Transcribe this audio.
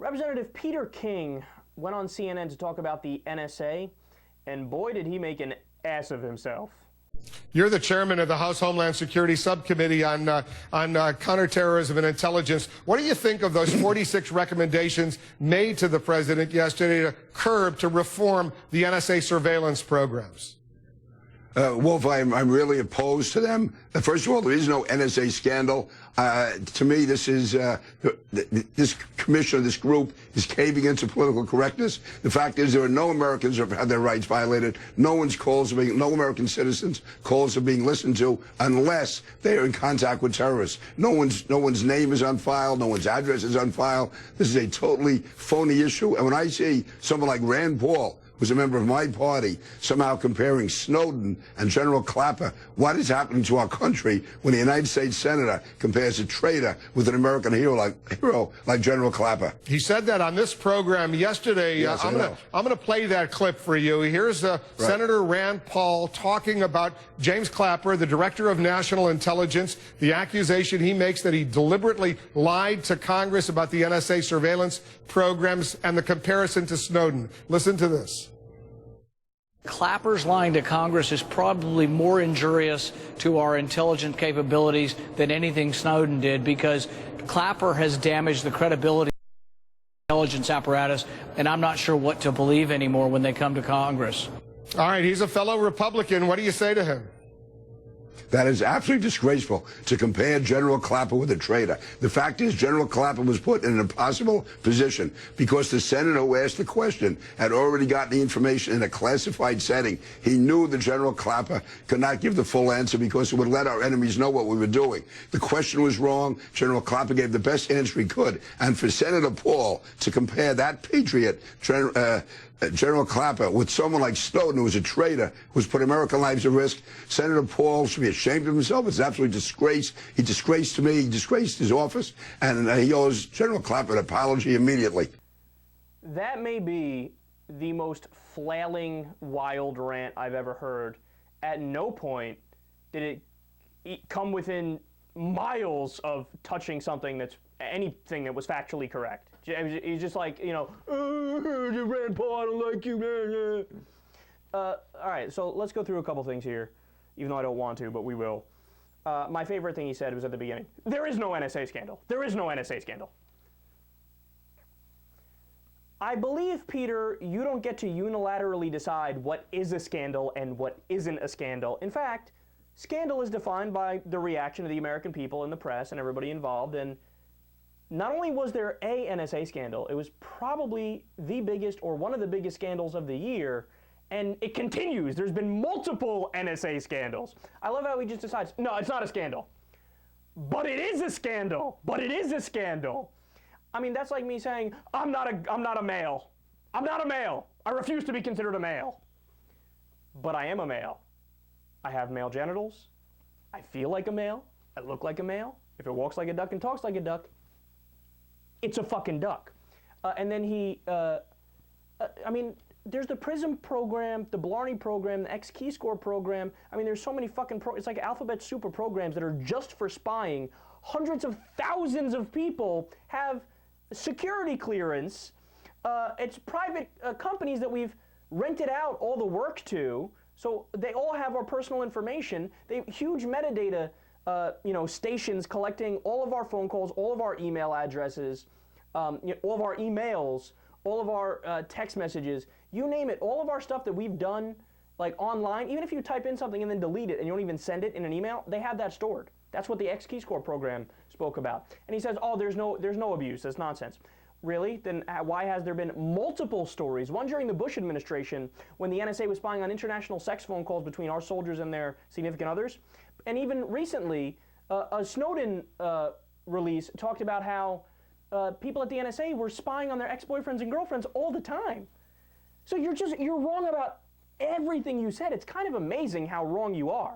Representative Peter King went on CNN to talk about the NSA, and boy did he make an ass of himself. You're the chairman of the House Homeland Security Subcommittee on Counterterrorism and Intelligence. What do you think of those 46 recommendations made to the president yesterday to reform the NSA surveillance programs? Wolf, I'm really opposed to them. First of all, there is no NSA scandal. To me, this is this commission, this group is caving into political correctness. The fact is, there are no Americans who have had their rights violated. No American citizens' calls are being listened to unless they are in contact with terrorists. No one's name is on file. No one's address is on file. This is a totally phony issue. And when I see someone like Rand Paul, who's a member of my party, somehow comparing Snowden and General Clapper, what is happening to our country when the United States Senator compares a traitor with an American hero like General Clapper? He said that on this program yesterday. Yes, I'm going to play that clip for you. Here's Senator Rand Paul talking about James Clapper, the Director of National Intelligence, the accusation he makes that he deliberately lied to Congress about the NSA surveillance programs and the comparison to Snowden. Listen to this. Clapper's lying to Congress is probably more injurious to our intelligence capabilities than anything Snowden did, because Clapper has damaged the credibility of the intelligence apparatus, and I'm not sure what to believe anymore when they come to Congress. All right, he's a fellow Republican. What do you say to him? That is absolutely disgraceful to compare General Clapper with a traitor. The fact is, General Clapper was put in an impossible position because the senator who asked the question had already gotten the information in a classified setting. He knew that General Clapper could not give the full answer because it would let our enemies know what we were doing. The question was wrong. General Clapper gave the best answer he could. And for Senator Paul to compare that patriot, General Clapper, with someone like Snowden, who was a traitor, who's put American lives at risk, Senator Paul should be ashamed of himself. It's an absolute disgrace. He disgraced to me. He disgraced his office, and he owes General Clapper an apology immediately. That may be the most flailing, wild rant I've ever heard. At no point did it come within miles of touching something that's anything that was factually correct. He's just like, you know, Rand Paul, I don't like you. All right, so let's go through a couple things here, even though I don't want to, but we will. My favorite thing he said was at the beginning. There is no NSA scandal. There is no NSA scandal. I believe, Peter, you don't get to unilaterally decide what is a scandal and what isn't a scandal. In fact, scandal is defined by the reaction of the American people and the press and everybody involved, and not only was there a NSA scandal, it was probably the biggest or one of the biggest scandals of the year, and it continues. There's been multiple NSA scandals. I love how he just decides, no, it's not a scandal. But it is a scandal. But it is a scandal. I mean, that's like me saying, I'm not a male. I'm not a male. I refuse to be considered a male. But I am a male. I have male genitals. I feel like a male. I look like a male. If it walks like a duck and talks like a duck, it's a fucking duck. And then he, I mean, there's the PRISM program, the Blarney program, the X-Keyscore program. I mean, there's so many fucking it's like alphabet super programs that are just for spying. Hundreds of thousands of people have security clearance. It's private companies that we've rented out all the work to, so they all have our personal information. They have huge metadata stations collecting all of our phone calls, all of our email addresses, all of our emails, all of our text messages, you name it, all of our stuff that we've done like online, even if you type in something and then delete it and you don't even send it in an email, they have that stored. That's what the X-Keyscore program spoke about. And he says, oh, there's no abuse, that's nonsense. Really? Then why has there been multiple stories? One during the Bush administration when the NSA was spying on international sex phone calls between our soldiers and their significant others. And even recently, a Snowden release talked about how people at the NSA were spying on their ex-boyfriends and girlfriends all the time. So you're wrong about everything you said. It's kind of amazing how wrong you are.